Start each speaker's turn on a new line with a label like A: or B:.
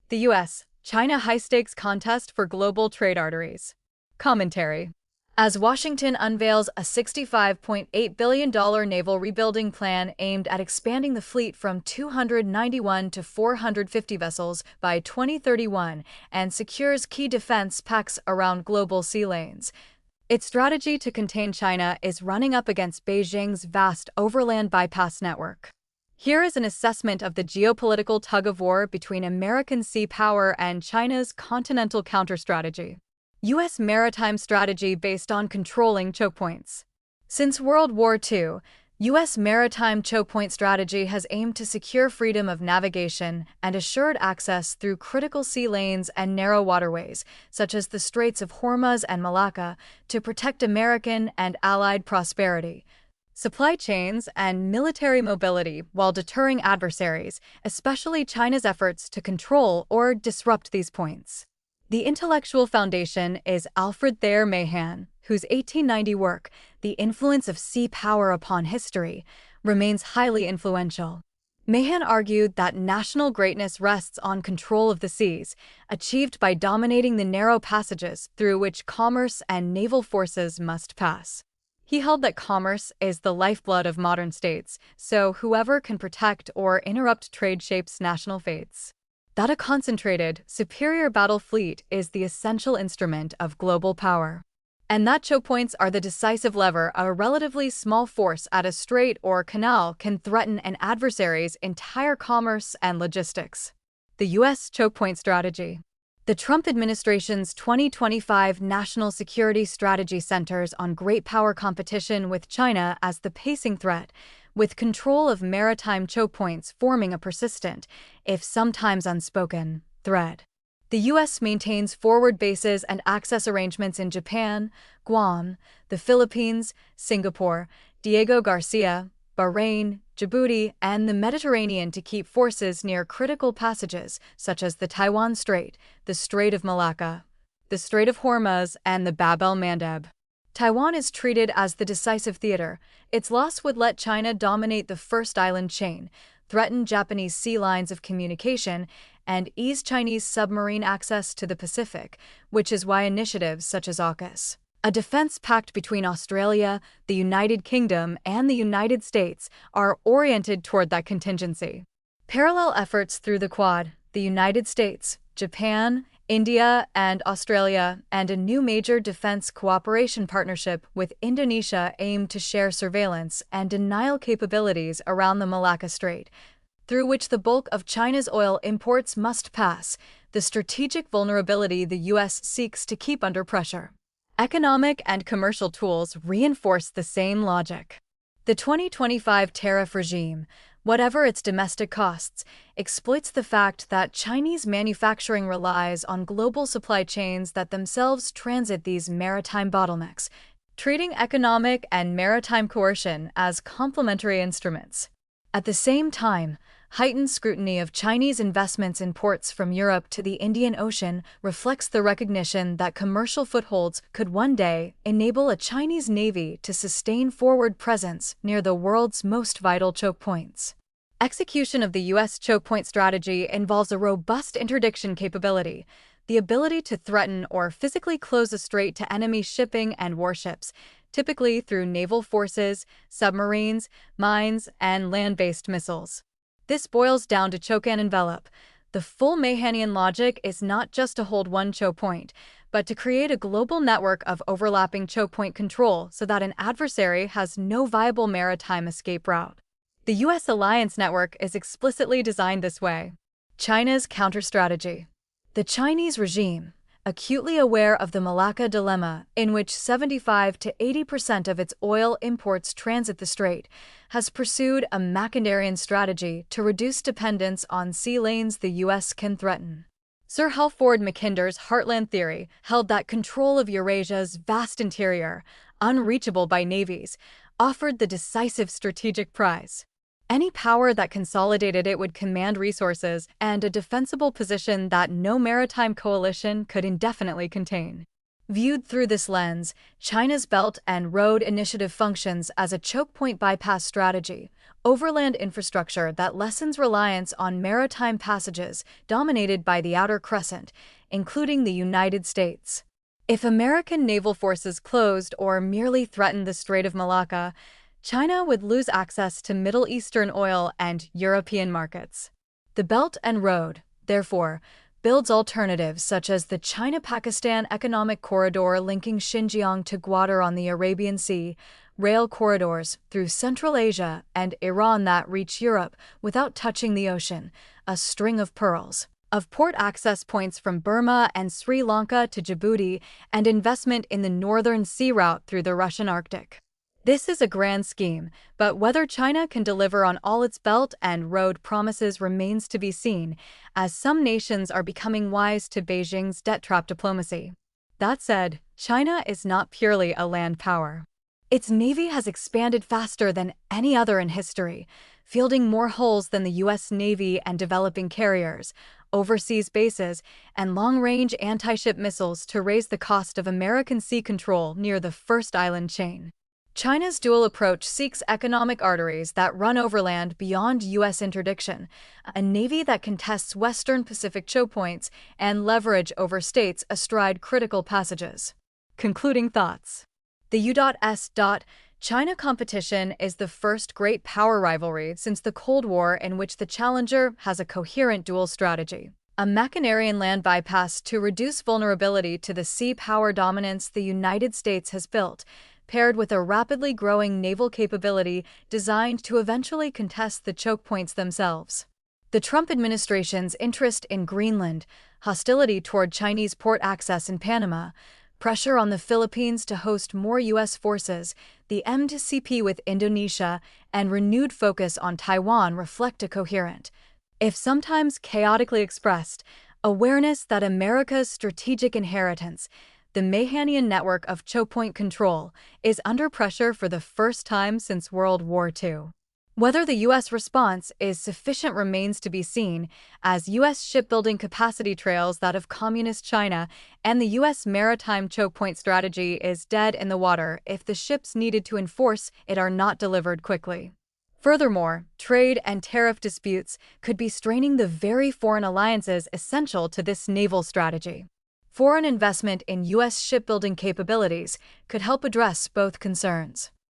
A: The U.S.-China high-stakes contest for global trade arteries. Commentary. As Washington unveils a $65.8 billion naval rebuilding plan aimed at expanding the fleet from 291 to 450 vessels by 2031 and secures key defense pacts around global sea lanes, its strategy to contain China is running up against Beijing's vast overland bypass network. Here is an assessment of the geopolitical tug-of-war between American sea power and China's continental counter-strategy. U.S. maritime strategy based on controlling choke points. Since World War II, U.S. maritime choke point strategy has aimed to secure freedom of navigation and assured access through critical sea lanes and narrow waterways, such as the Straits of Hormuz and Malacca, to protect American and Allied prosperity, supply chains, and military mobility while deterring adversaries, especially China's efforts to control or disrupt these points. The intellectual foundation is Alfred Thayer Mahan, whose 1890 work, The Influence of Sea Power Upon History, remains highly influential. Mahan argued that national greatness rests on control of the seas, achieved by dominating the narrow passages through which commerce and naval forces must pass. He held that commerce is the lifeblood of modern states, so whoever can protect or interrupt trade shapes national fates. That a concentrated, superior battle fleet is the essential instrument of global power. And that choke points are the decisive lever a relatively small force at a strait or canal can threaten an adversary's entire commerce and logistics. The U.S. choke point strategy. The Trump administration's 2025 national security strategy centers on great power competition with China as the pacing threat, with control of maritime choke points forming a persistent, if sometimes unspoken, threat. The U.S. maintains forward bases and access arrangements in Japan, Guam, the Philippines, Singapore, Diego Garcia, Bahrain, Djibouti, and the Mediterranean to keep forces near critical passages such as the Taiwan Strait, the Strait of Malacca, the Strait of Hormuz, and the Bab el-Mandeb. Taiwan is treated as the decisive theater. Its loss would let China dominate the first island chain, threaten Japanese sea lines of communication, and ease Chinese submarine access to the Pacific, which is why initiatives such as AUKUS, a defense pact between Australia, the United Kingdom, and the United States, are oriented toward that contingency. Parallel efforts through the Quad, the United States, Japan, India, and Australia, and a new major defense cooperation partnership with Indonesia aim to share surveillance and denial capabilities around the Malacca Strait, through which the bulk of China's oil imports must pass, the strategic vulnerability the U.S. seeks to keep under pressure. Economic and commercial tools reinforce the same logic. The 2025 tariff regime, whatever its domestic costs, exploits the fact that Chinese manufacturing relies on global supply chains that themselves transit these maritime bottlenecks, treating economic and maritime coercion as complementary instruments. At the same time, heightened scrutiny of Chinese investments in ports from Europe to the Indian Ocean reflects the recognition that commercial footholds could one day enable a Chinese navy to sustain forward presence near the world's most vital choke points. Execution of the U.S. choke point strategy involves a robust interdiction capability, the ability to threaten or physically close a strait to enemy shipping and warships, typically through naval forces, submarines, mines, and land-based missiles. This boils down to choke and envelop. The full Mahanian logic is not just to hold one choke point, but to create a global network of overlapping choke point control so that an adversary has no viable maritime escape route. The U.S. alliance network is explicitly designed this way. China's counter-strategy. The Chinese regime, acutely aware of the Malacca dilemma, in which 75 to 80% of its oil imports transit the strait, has pursued a Macandarian strategy to reduce dependence on sea lanes the U.S. can threaten. Sir Halford Mackinder's heartland theory held that control of Eurasia's vast interior, unreachable by navies, offered the decisive strategic prize. Any power that consolidated it would command resources and a defensible position that no maritime coalition could indefinitely contain. Viewed through this lens, China's Belt and Road Initiative functions as a choke point bypass strategy, overland infrastructure that lessens reliance on maritime passages dominated by the Outer Crescent, including the United States. If American naval forces closed or merely threatened the Strait of Malacca, China would lose access to Middle Eastern oil and European markets. The Belt and Road, therefore, builds alternatives such as the China-Pakistan Economic Corridor linking Xinjiang to Gwadar on the Arabian Sea, rail corridors through Central Asia and Iran that reach Europe without touching the ocean, a string of pearls, of port access points from Burma and Sri Lanka to Djibouti, and investment in the Northern Sea Route through the Russian Arctic. This is a grand scheme, but whether China can deliver on all its Belt and Road promises remains to be seen, as some nations are becoming wise to Beijing's debt trap diplomacy. That said, China is not purely a land power. Its navy has expanded faster than any other in history, fielding more hulls than the U.S. Navy and developing carriers, overseas bases, and long-range anti-ship missiles to raise the cost of American sea control near the first island chain. China's dual approach seeks economic arteries that run overland beyond U.S. interdiction, a navy that contests Western Pacific choke points, and leverage over states astride critical passages. Concluding thoughts. The U.S. China competition is the first great power rivalry since the Cold War in which the challenger has a coherent dual strategy. A Machinarian land bypass to reduce vulnerability to the sea power dominance the United States has built, paired with a rapidly growing naval capability designed to eventually contest the choke points themselves. The Trump administration's interest in Greenland, hostility toward Chinese port access in Panama, pressure on the Philippines to host more U.S. forces, the M2CP with Indonesia, and renewed focus on Taiwan reflect a coherent, if sometimes chaotically expressed, awareness that America's strategic inheritance, the Mahanian network of choke point control, is under pressure for the first time since World War II. Whether the U.S. response is sufficient remains to be seen, as U.S. shipbuilding capacity trails that of Communist China, and the U.S. maritime choke point strategy is dead in the water if the ships needed to enforce it are not delivered quickly. Furthermore, trade and tariff disputes could be straining the very foreign alliances essential to this naval strategy. Foreign investment in U.S. shipbuilding capabilities could help address both concerns.